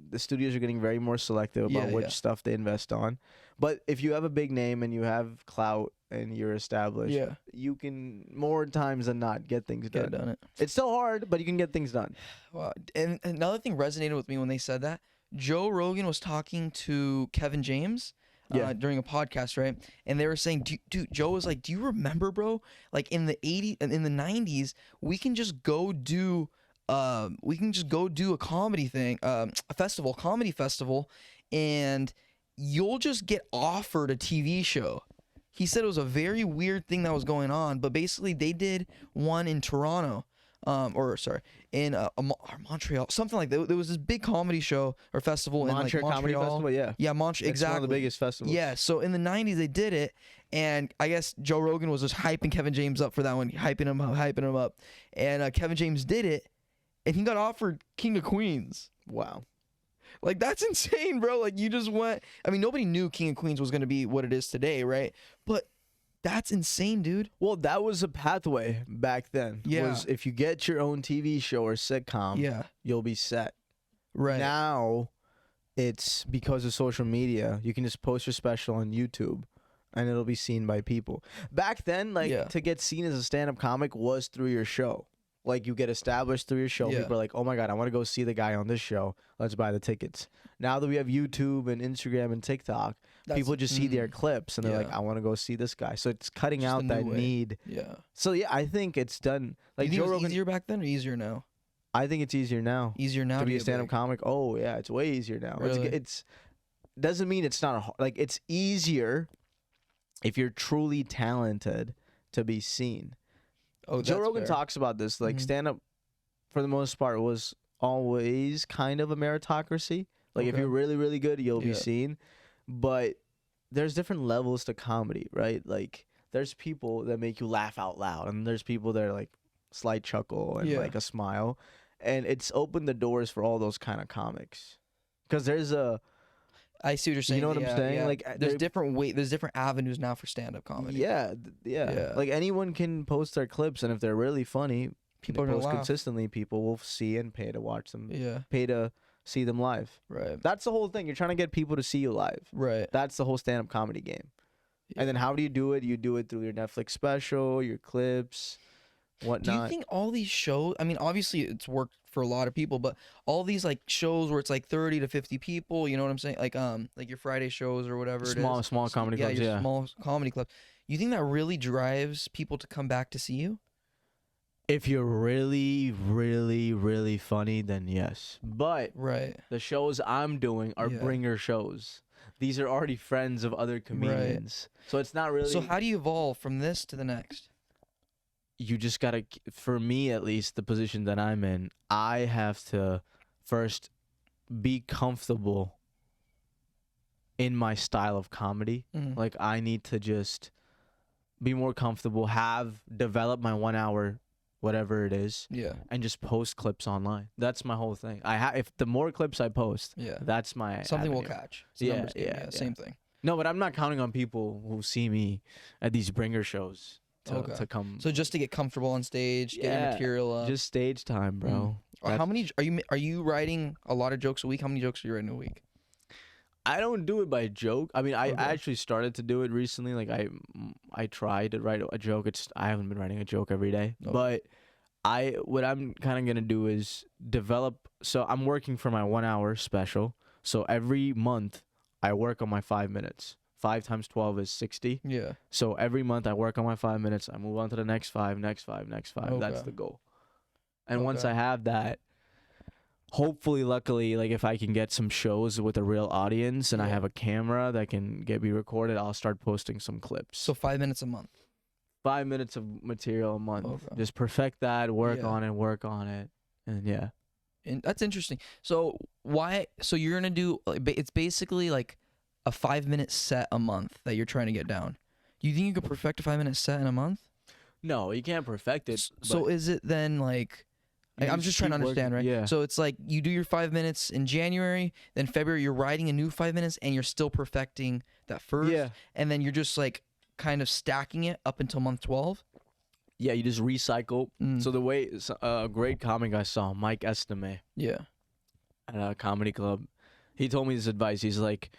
The studios are getting very more selective about which stuff they invest on. But if you have a big name and you have clout and you're established, you can more times than not get things done. Done it. It's still hard, but you can get things done. Wow. And another thing resonated with me when they said that. Joe Rogan was talking to Kevin James during a podcast, right? And they were saying, dude, Joe was like, do you remember, bro? Like in the 80s and in the 90s, we can just go do a comedy thing, a comedy festival, and you'll just get offered a TV show. He said it was a very weird thing that was going on, but basically they did one in Toronto, in Montreal, something like that. There was this big comedy show or festival in like Montreal. Comedy Festival, yeah, Montreal. Exactly, it's one of the biggest festivals. Yeah, so in the 90s they did it, and I guess Joe Rogan was just hyping Kevin James up for that one, hyping him up, and Kevin James did it, and he got offered King of Queens. Wow. Like, that's insane, bro. Like, you just went... I mean, nobody knew King of Queens was going to be what it is today, right? But that's insane, dude. Well, that was a pathway back then. Yeah. Was if you get your own TV show or sitcom, you'll be set. Right. Now, it's because of social media. You can just post your special on YouTube, and it'll be seen by people. Back then, to get seen as a stand-up comic was through your show. Like, you get established through your show. Yeah. People are like, oh my God, I want to go see the guy on this show. Let's buy the tickets. Now that we have YouTube and Instagram and TikTok, people just see their clips and they're like, Yeah. I want to go see this guy. So it's cutting Just a out new that way. need. Yeah. So yeah, I think it's done. Like, Do you Joe think it was Rogan, easier back then or easier now? I think it's easier now Easier now to be a get stand-up big. comic. Oh yeah, it's way easier now. Really? It's doesn't mean it's not like it's easier if you're truly talented to be seen. Oh, Joe that's Rogan fair. talks about this. Like, Mhm. stand-up, for the most part, was always kind of a meritocracy. Like, if Okay. you're really, really good, you'll be Yeah. seen. But there's different levels to comedy, right? Like, there's people that make you laugh out loud, and there's people that are like slight chuckle and Yeah. like a smile, and it's opened the doors for all those kind of comics. Because there's a I see what you're saying. know what I'm yeah, saying? yeah. Like, there's there- different avenues now for stand-up comedy. yeah. Yeah. Like, anyone can post their clips, and if they're really funny, People are they gonna post laugh. consistently, people will see and pay to watch them, Yeah. pay to see them live. Right. That's the whole thing. You're trying to get people to see you live. Right. That's the whole stand-up comedy game. Yeah. And then how do you do it? You do it through your Netflix special, your clips, Do whatnot. you think all these shows? I mean, obviously it's worked for a lot of people, but all these like shows where it's like 30 to 50 people, you know what I'm saying? Like your Friday shows or whatever it is. small comedy clubs, your yeah. small comedy clubs. You think that really drives people to come back to see you? If you're really, really, really funny, then yes. But Right. the shows I'm doing are Yeah. bringer shows. These are already friends of other comedians. So it's not really. So how do you evolve from this to the next? You just gotta, for me at least, the position that I'm in, I have to first be comfortable in my style of comedy. Mhm. Like, I need to just be more comfortable, develop my 1 hour, whatever it is, Yeah. and just post clips online. That's my whole thing. If the more clips I post, Yeah. that's my Something will avenue. catch. It's a Yeah, numbers game. yeah, yeah. Same thing. No, but I'm not counting on people who see me at these bringer shows Okay. to come. So just to get comfortable on stage, get your Yeah, material up. just stage time, bro. How many are you writing a lot of jokes a week? How many jokes are you writing a week? I don't do it by joke. I mean, I Okay. actually started to do it recently. Like, I tried to write a joke. I haven't been writing a joke every day, Okay. but what I'm kind of gonna do is develop. So I'm working for my 1 hour special. So every month I work on my 5 minutes. 5 times 12 is 60. Yeah. So every month I work on my 5 minutes. I move on to the next 5, next 5, next 5. That's Okay. the goal. And once Okay. I have that, hopefully, luckily, like, if I can get some shows with a real audience and I Yeah. have a camera that can be recorded, I'll start posting some clips. So 5 minutes a month. 5 minutes of material a month. Okay. Just perfect that, work Yeah. on it. And yeah. And that's interesting. So why? So you're gonna do? It's basically like a 5 minute set a month that you're trying to get down. Do you think you could perfect a 5 minute set in a month? No, you can't perfect it. So but is it then like? you I'm just trying to keep understand, working- right? Yeah. So it's like you do your 5 minutes in January, then February you're writing a new 5 minutes, and you're still perfecting that first, Yeah. and then you're just like kind of stacking it up until month 12. Yeah, you just recycle. Mm. So the way a great comic I saw, Mike Estime, Yeah. at a comedy club, he told me this advice. He's like,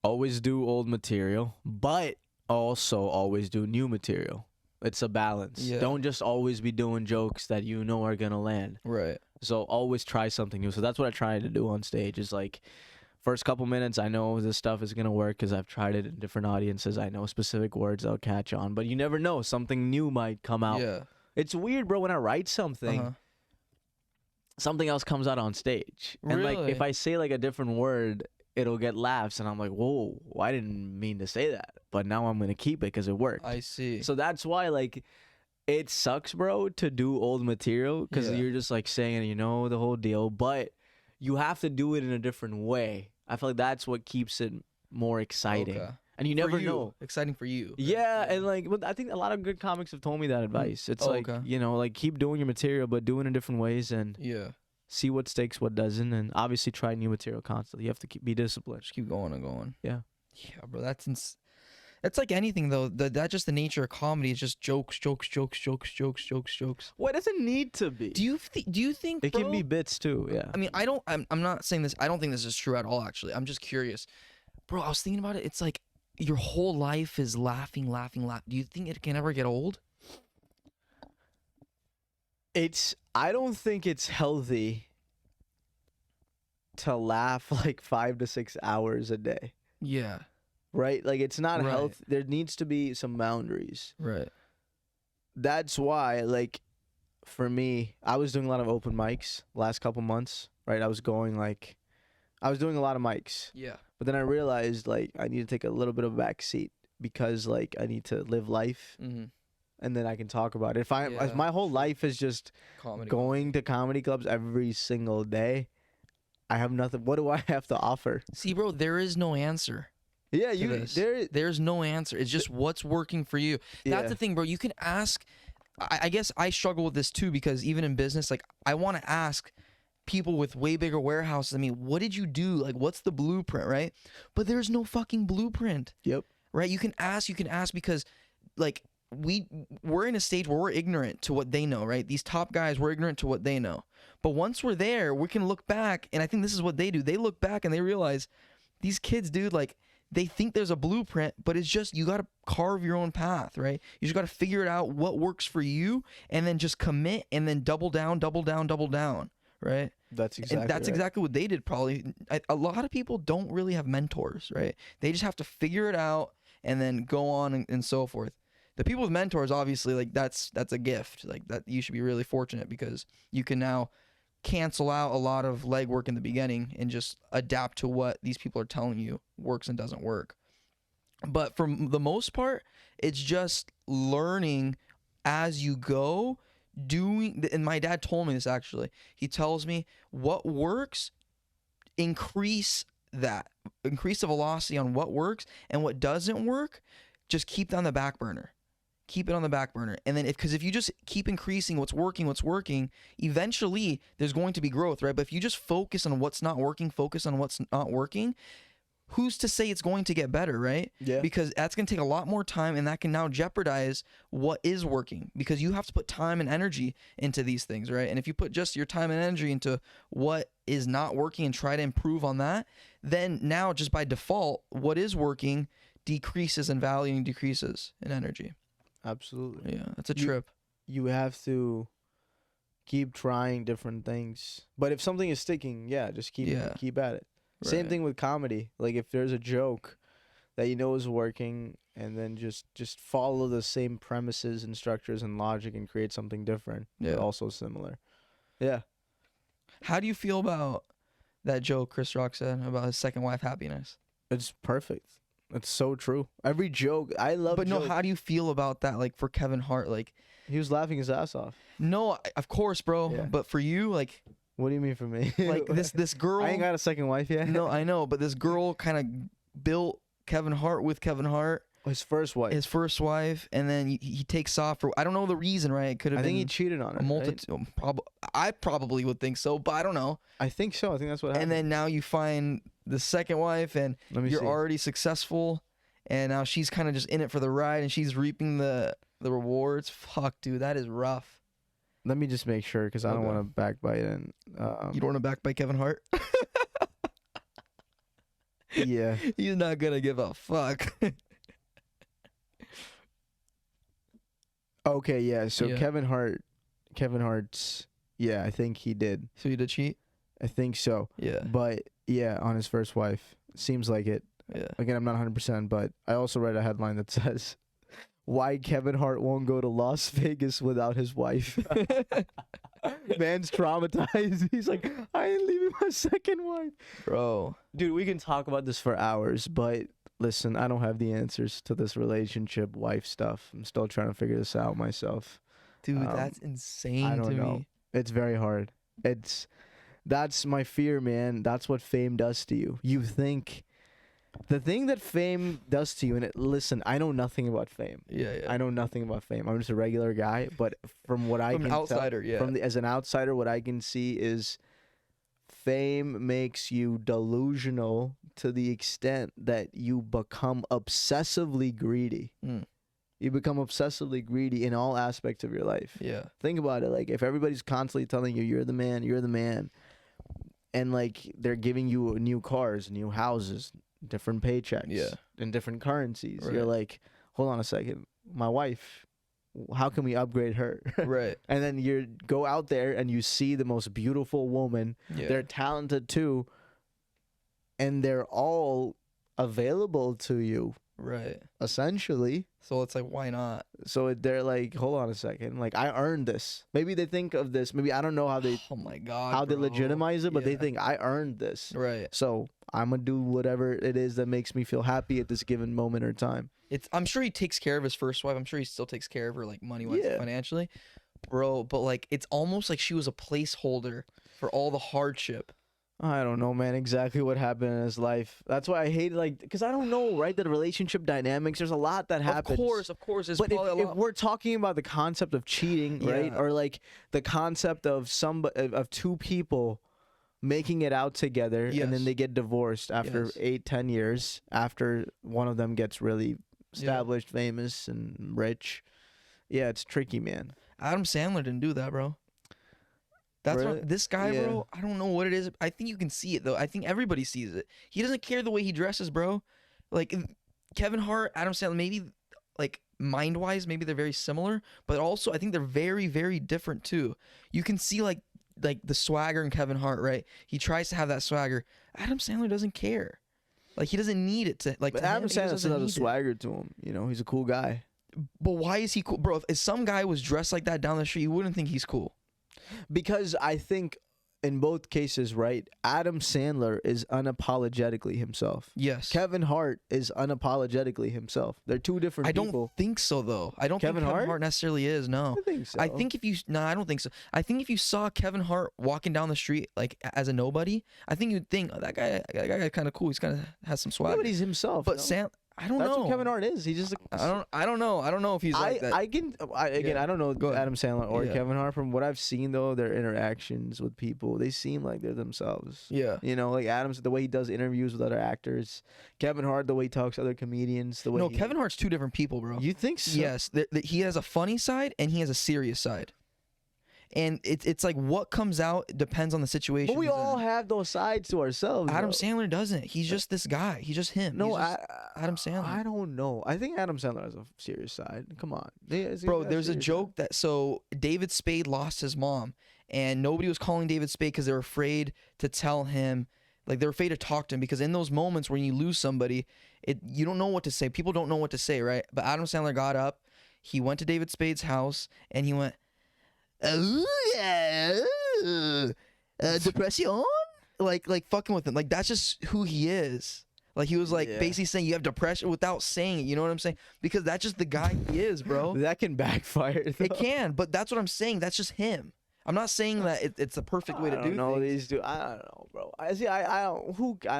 always do old material, but also always do new material. It's a balance. Yeah. Don't just always be doing jokes that you know are gonna land. Right. So always try something new. So that's what I try to do on stage. Is like, first couple minutes, I know this stuff is gonna work because I've tried it in different audiences. I know specific words that'll catch on, but you never know. Something new might come out. Yeah. It's weird, bro. When I write something, Uh-huh. something else comes out on stage, and like Really? if I say like a different word, it'll get laughs, and I'm like, whoa, I didn't mean to say that, but now I'm gonna keep it because it worked. I see. So that's why, like, it sucks, bro, to do old material because Yeah. you're just like saying, you know, the whole deal, but you have to do it in a different way. I feel like that's what keeps it more exciting, Okay. and you For never you. know. Exciting for you. Yeah, and like, but I think a lot of good comics have told me that advice. It's Oh, like, okay. you know, like, keep doing your material, but do it in different ways and Yeah. see what sticks, what doesn't, and obviously try new material constantly. You have to be disciplined. Just keep going and going. Yeah. Yeah, bro. That's like anything though. That's just the nature of comedy. It's just jokes. Well, it doesn't need to be. Do you think It can bro- be bits too. Yeah. I mean, I'm not saying this. I don't think this is true at all. Actually, I'm just curious, bro. I was thinking about it. It's like your whole life is laughing. Do you think it can ever get old? I don't think it's healthy to laugh like 5 to 6 hours a day. Yeah. Right? Like it's not Right. healthy. There needs to be some boundaries. Right. That's why, like, for me, I was doing a lot of open mics last couple months, right? I was doing a lot of mics. Yeah. But then I realized, like, I need to take a little bit of a back seat because, like, I need to live life Mm-hmm. and then I can talk about it. If Yeah, my whole life is just Comedy. going to comedy clubs every single day, I have nothing. What do I have to offer? See, bro, there is no answer. Yeah, to you this. there. There's no answer. It's just what's working for you. That's Yeah. the thing, bro. You can ask. I guess I struggle with this too because even in business, like I want to ask people with way bigger warehouses. I mean, what did you do? Like, what's the blueprint, right? But there's no fucking blueprint. Yep. Right? You can ask because, like, we're in a stage where we're ignorant to what they know, right? These top guys, we're ignorant to what they know. But once we're there, we can look back, and I think this is what they do. They look back and they realize these kids, dude, like they think there's a blueprint, but it's just you got to carve your own path, right? You just got to figure it out what works for you, and then just commit, and then double down, right? That's exactly. And that's right. exactly what they did. Probably a lot of people don't really have mentors, right? They just have to figure it out and then go on and so forth. The people with mentors, obviously, like that's a gift. Like that, you should be really fortunate because you can now cancel out a lot of legwork in the beginning and just adapt to what these people are telling you works and doesn't work. But for the most part, it's just learning as you go, doing. And my dad told me this actually. He tells me what works, increase the velocity on what works, and what doesn't work, just keep it on the back burner. Keep it on the back burner. And then if you just keep increasing what's working, eventually there's going to be growth, right? But if you just focus on what's not working, who's to say it's going to get better, right? Yeah. Because that's going to take a lot more time, and that can now jeopardize what is working because you have to put time and energy into these things, right? And if you put just your time and energy into what is not working and try to improve on that, then now just by default, what is working decreases in value and decreases in energy. Absolutely. Yeah, that's a trip. You have to keep trying different things. But if something is sticking, yeah, just keep at it. Right. Same thing with comedy. Like if there's a joke that you know is working and then just follow the same premises and structures and logic and create something different, but also similar. Yeah. How do you feel about that joke Chris Rock said about his second wife happiness? It's perfect. It's so true. Every joke, I love. But no, how do you feel about that? Like for Kevin Hart, like he was laughing his ass off. No, of course, bro. Yeah. But for you, like, what do you mean for me? Like this girl. I ain't got a second wife yet. No, I know, but this girl kind of built Kevin Hart with Kevin Hart. His first wife, and then he takes off for I don't know the reason, right? It could have been. I think he cheated on her. A multitude. Right? I probably would think so, but I don't know. I think so. I think that's what happened. And then now you find the second wife, and you're already successful, and now she's kind of just in it for the ride, and she's reaping the rewards. Fuck, dude, that is rough. Let me just make sure because I don't want to backbite and. You don't want to backbite Kevin Hart? Yeah. He's not gonna give a fuck. Okay, yeah. So Kevin Hart's, yeah, I think he did. So he did cheat? I think so. Yeah. But yeah, on his first wife, seems like it. Yeah. Again, I'm not 100%, but I also read a headline that says, "Why Kevin Hart won't go to Las Vegas without his wife." Man's traumatized. He's like, I ain't leaving my second wife, bro. Dude, we can talk about this for hours, but. Listen, I don't have the answers to this relationship wife stuff. I'm still trying to figure this out myself. Dude, that's insane I don't to know. me. It's very hard. That's my fear, man. That's what fame does to you. You think the thing that fame does to you, and listen, I know nothing about fame. Yeah. I know nothing about fame. I'm just a regular guy, but from what I can outsider, tell, as an outsider, what I can see is fame makes you delusional to the extent that you become obsessively greedy. You become obsessively greedy in all aspects of your life. Yeah. Think about it. Like, if everybody's constantly telling you, you're the man, and, like, they're giving you new cars, new houses, different paychecks, and different currencies. Right. You're like, hold on a second. My wife, how can we upgrade her? Right. And then you go out there and you see the most beautiful woman. Yeah. They're talented too, and they're all available to you Right. essentially. So it's like, why not? So they're like, hold on a second, like I earned this. Maybe they think of this. Maybe I don't know how they Oh my God. how they bro. legitimize it, but they Yeah. think I earned this. Right. So I'm gonna do whatever it is that makes me feel happy at this given moment or time. I'm sure he takes care of his first wife. I'm sure he still takes care of her, like, money-wise, Yeah. financially. Bro, but, like, it's almost like she was a placeholder for all the hardship. I don't know, man, exactly what happened in his life. That's why I hate like, because I don't know, right? The relationship dynamics. There's a lot that happens. Of course. There's But probably a if lot. we're talking about the concept of cheating, right, Yeah. or like the concept of of two people making it out together, and Yes. then they get divorced after Yes. 8-10 years after one of them gets really established, famous, and rich. Yeah, it's tricky, man. Adam Sandler didn't do that, bro. That's Really? what this guy, Yeah. bro. I don't know what it is. I think you can see it though. I think everybody sees it. He doesn't care the way he dresses, bro. Like Kevin Hart, Adam Sandler, maybe like mind-wise, maybe they're very similar, but also I think they're very, very different too. You can see like the swagger in Kevin Hart, right? He tries to have that swagger. Adam Sandler doesn't care. Like he doesn't need it to like. But to Adam him, he just Sandler doesn't still has a need it. swagger to him. You know, he's a cool guy. But why is he cool, bro? If some guy was dressed like that down the street, you wouldn't think he's cool. Because I think in both cases, right, Adam Sandler is unapologetically himself. Yes. Kevin Hart is unapologetically himself. They're two different I don't people. think so though. I don't Kevin think Kevin Hart? Hart necessarily is. No. I think so. I think if you no, I don't think so. I think if you saw Kevin Hart walking down the street like as a nobody, I think you'd think, oh, that guy kind of cool. He's kind of has some Yeah, swag. but he's himself. But no? Sam, I don't That's know. what Kevin Hart is. He's just a, I don't know. I don't know if he's like that. again, Yeah. I don't know Go ahead. Adam Sandler or Yeah. Kevin Hart. From what I've seen, though, their interactions with people, they seem like they're themselves. Yeah. You know, like Adam's the way he does interviews with other actors. Kevin Hart, the way he talks to other comedians. The way No, he, Kevin Hart's two different people, bro. You think so? Yes, he has a funny side and he has a serious side. And it's like what comes out depends on the situation. But we he's all in. have those sides to ourselves. Adam though. Sandler doesn't. He's just this guy. He's just him. No, He's just Adam Sandler. I don't know. I think Adam Sandler has a serious side. Come on, Bro, there's a joke that so David Spade lost his mom, and nobody was calling David Spade because they were afraid to tell him, like they're afraid to talk to him because in those moments when you lose somebody, you don't know what to say. People don't know what to say, right? But Adam Sandler got up, he went to David Spade's house, and he went, "Oh yeah, depression," like fucking with him. Like that's just who he is. Like he was like Yeah. basically saying you have depression without saying it. You know what I'm saying? Because that's just the guy he is, bro. That can backfire. Though. It can, but that's what I'm saying. That's just him. I'm not saying that it's the perfect way to do know things. these two. I don't know, bro. I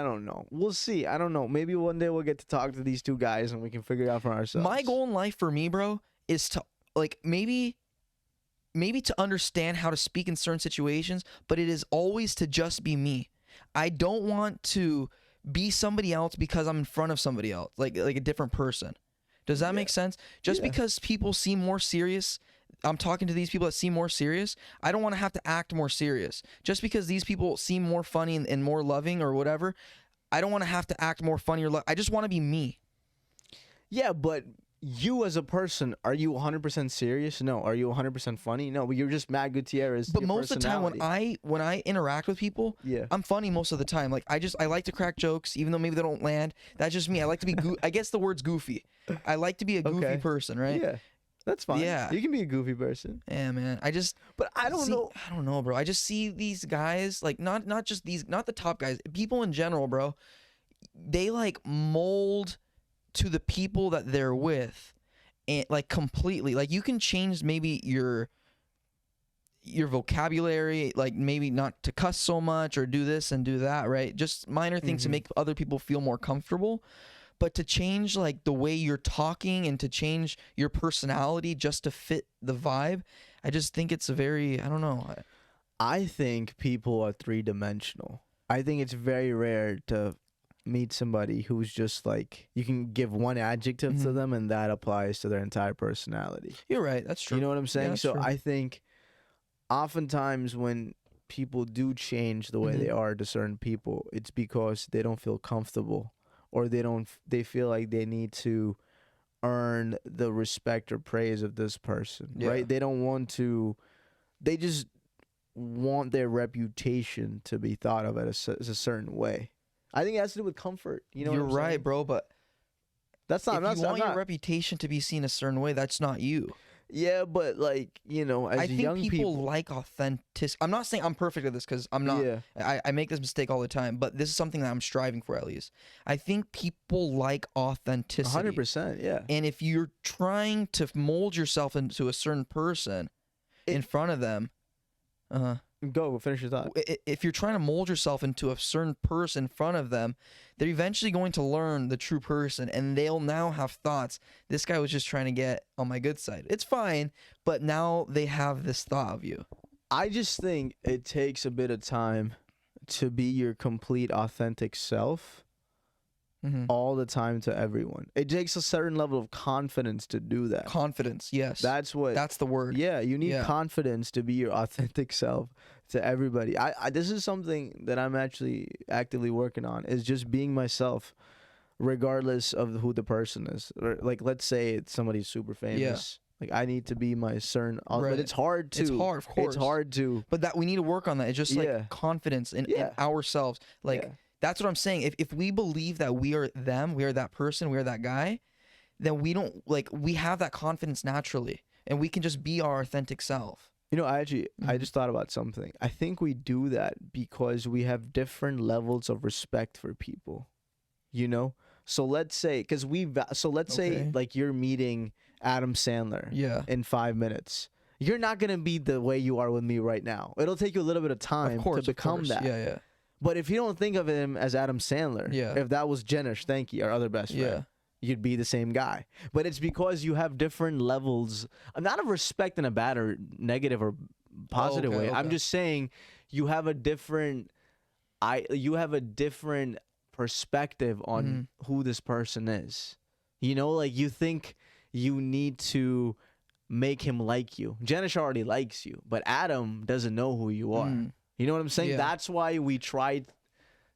don't know. We'll see. I don't know. Maybe one day we'll get to talk to these two guys and we can figure it out for ourselves. My goal in life for me, bro, is to like maybe to understand how to speak in certain situations, but it is always to just be me. I don't want to be somebody else because I'm in front of somebody else, like a different person. Does that make sense? Just because people seem more serious, I'm talking to these people that seem more serious, I don't want to have to act more serious. Just because these people seem more funny and more loving or whatever, I don't want to have to act more funny or I just want to be me. Yeah, but you as a person, are you 100% serious? No. Are you 100% funny? No. But you're just Matt Gutierrez. But your most of the time when I interact with people, Yeah. I'm funny most of the time. Like I like to crack jokes, even though maybe they don't land. That's just me. I like to be. I guess the word's goofy. I like to be a goofy Okay. person, right? Yeah, that's fine. Yeah. You can be a goofy person. Yeah, man. But I don't know. I don't know, bro. I just see these guys, like not just these, not the top guys, people in general, bro. They like mold to the people that they're with, and like completely. Like you can change maybe your vocabulary, like maybe not to cuss so much or do this and do that, right? Just minor things to make other people feel more comfortable. But to change like the way you're talking and to change your personality just to fit the vibe, I just think it's a very, I don't know. I think people are three-dimensional. I think it's very rare to meet somebody who's just like, you can give one adjective to them and that applies to their entire personality. You're right. That's true. You know what I'm saying? that's So true. I think oftentimes when people do change the way they are to certain people, it's because they don't feel comfortable or they feel like they need to earn the respect or praise of this person, Yeah. right? They don't want to. They just want their reputation to be thought of as a certain way. I think it has to do with comfort. You know, You're what I'm right, saying? bro. But That's not. if I'm not. you I'm want your not reputation to be seen a certain way, that's not you. yeah, but like as I think young people like authentic. I'm not saying I'm perfect at this because I'm not. Yeah. I make this mistake all the time, but this is something that I'm striving for at least. I think people like authenticity. 100%. Yeah. And if you're trying to mold yourself into a certain person in front of them, Go finish your thought. if you're trying to mold yourself into a certain person in front of them, they're eventually going to learn the true person, and they'll now have thoughts. This guy was just trying to get on my good side. It's fine, but now they have this thought of you. I just think it takes a bit of time to be your complete authentic self all the time to everyone. It takes a certain level of confidence to do that. Confidence, yes. That's That's the word. Yeah, you need Yeah. confidence to be your authentic self to everybody. I this is something that I'm actually actively working on, is just being myself regardless of who the person is. Or, like, let's say it's somebody super famous. Like, I need to be my certain Right. but it's hard to. It's hard, of course. It's hard to. But that we need to work on that. It's just Yeah. like confidence in Yeah. ourselves. Like Yeah. that's what I'm saying. If we believe that we are them, we are that person, we are that guy, then we don't we have that confidence naturally, and we can just be our authentic self. I just thought about something. I think we do that because we have different levels of respect for people. So let's say, Okay. like you're meeting Adam Sandler Yeah. in 5 minutes. You're not gonna be the way you are with me right now. It'll take you a little bit of time Of course, to become that. Yeah. But if you don't think of him as Adam Sandler, Yeah. if that was Jenish, thank you, our other best friend, you'd be the same guy. But it's because you have different levels, not of respect in a bad or negative or positive way. I'm just saying you have a different, perspective on who this person is. Like you think you need to make him like you. Jenish already likes you, but Adam doesn't know who you are. You know what I'm saying? Yeah. That's why we tried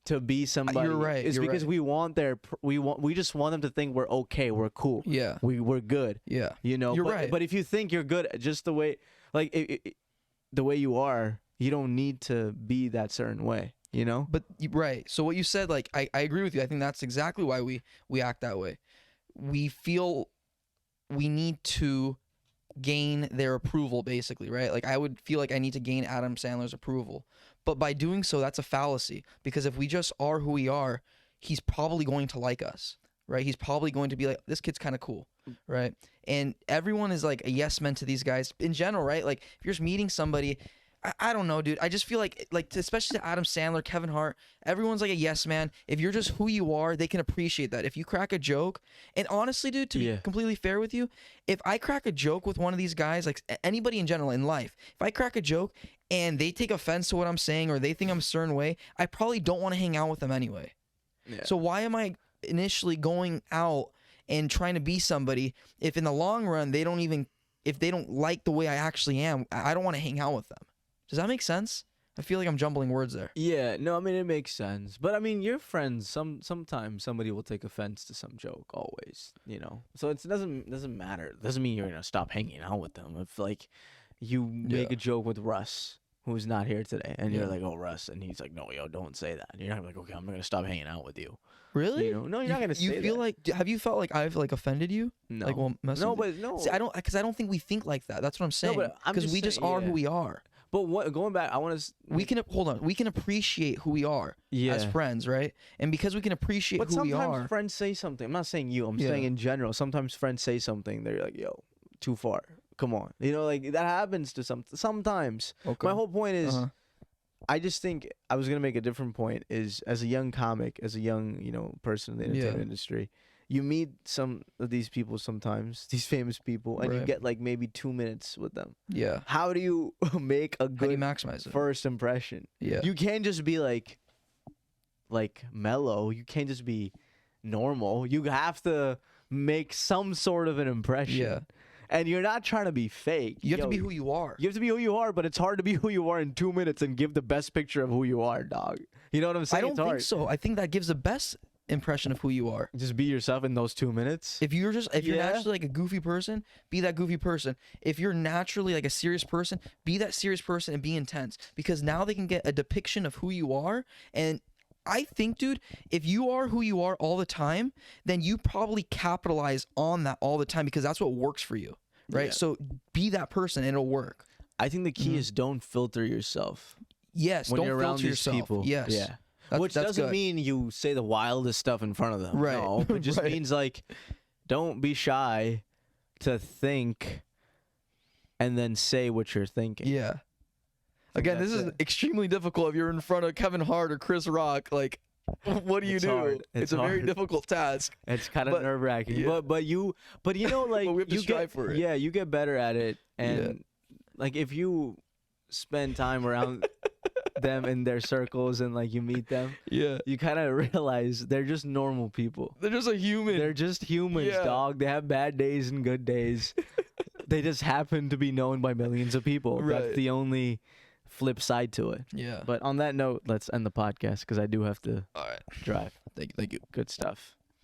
to be somebody. You're right. It's you're because right. we just want them to think we're okay, we're cool. Yeah. We're good. Yeah. You're right. But if you think you're good just the way the way you are, you don't need to be that certain way, But right. So what you said, like I agree with you. I think that's exactly why we act that way. We feel we need to gain their approval, basically, right? Like I would feel like I need to gain Adam Sandler's approval. But by doing so, that's a fallacy, because if we just are who we are, he's probably going to like us, right? He's probably going to be like, this kid's kind of cool, right? And everyone is like a yes man to these guys in general, right? Like if you're just meeting somebody, I don't know, dude. I just feel like especially to Adam Sandler, Kevin Hart, everyone's like a yes man. If you're just who you are, they can appreciate that. If you crack a joke, and honestly, dude, to be completely fair with you, if I crack a joke with one of these guys, like anybody in general in life, if I crack a joke and they take offense to what I'm saying or they think I'm a certain way, I probably don't want to hang out with them anyway. Yeah. So why am I initially going out and trying to be somebody if in the long run if they don't like the way I actually am, I don't want to hang out with them? Does that make sense? I feel like I'm jumbling words there. Yeah, no, I mean it makes sense. But I mean, your friends, sometimes somebody will take offense to some joke, always, So it doesn't matter. It doesn't mean you're gonna stop hanging out with them. If like you make a joke with Russ, who's not here today, and you're like, "Oh, Russ," and he's like, "No, yo, don't say that." You're not gonna be like, "Okay, I'm not gonna stop hanging out with you." Really? No, you're not gonna say that. You feel like? Have you felt like I've like offended you? No. Like, well, no, but no. See, I don't, because I don't think we think like that. That's what I'm saying. Because we just are who we are. But going back, I want to. We can hold on. We can appreciate who we are as friends, right? And because we can appreciate who we are. But sometimes friends say something. I'm not saying you. I'm saying in general. Sometimes friends say something. They're like, "Yo, too far. Come on." Like that happens to sometimes. Okay. My whole point is, I just think I was gonna make a different point. Is as a young comic, as a young person in the entertainment industry, you meet some of these people sometimes, these famous people, and you get like maybe 2 minutes with them. Yeah. How do you make a good maximize it? First impression? Yeah. You can't just be like mellow. You can't just be normal. You have to make some sort of an impression. Yeah. And you're not trying to be fake. You have to be who you are. You have to be who you are, but it's hard to be who you are in 2 minutes and give the best picture of who you are, dog. You know what I'm saying? I don't think so. I think that gives the best impression of who you are. Just be yourself in those 2 minutes. If you're Yeah. naturally like a goofy person, be that goofy person. If you're naturally like a serious person, be that serious person and be intense. Because now they can get a depiction of who you are. And I think, dude, if you are who you are all the time, then you probably capitalize on that all the time because that's what works for you, right? Yeah. So be that person and it'll work. I think the key is don't filter yourself. Yes, when don't you're around filter these yourself. people. Yes. Yeah. Which That's doesn't good. mean you say the wildest stuff in front of them. Right. No, it just Right. means like don't be shy to think and then say what you're thinking. Yeah. Again, this that's is it. extremely difficult if you're in front of Kevin Hart or Chris Rock. Like, what do you It's do? hard. It's It's a very hard. difficult task. It's kind of But- nerve wracking. yeah. But you know like But we have to you strive get for it. Yeah, you get better at it and Yeah. like if you spend time around them in their circles and like you meet them, Yeah. you kind of realize they're just normal people. They're just a human. They're just humans, Yeah. dog. They have bad days and good days. They just happen to be known by millions of people. Right. That's the only flip side to it. Yeah. But on that note, let's end the podcast because I do have to All right. drive. Thank you. Good stuff.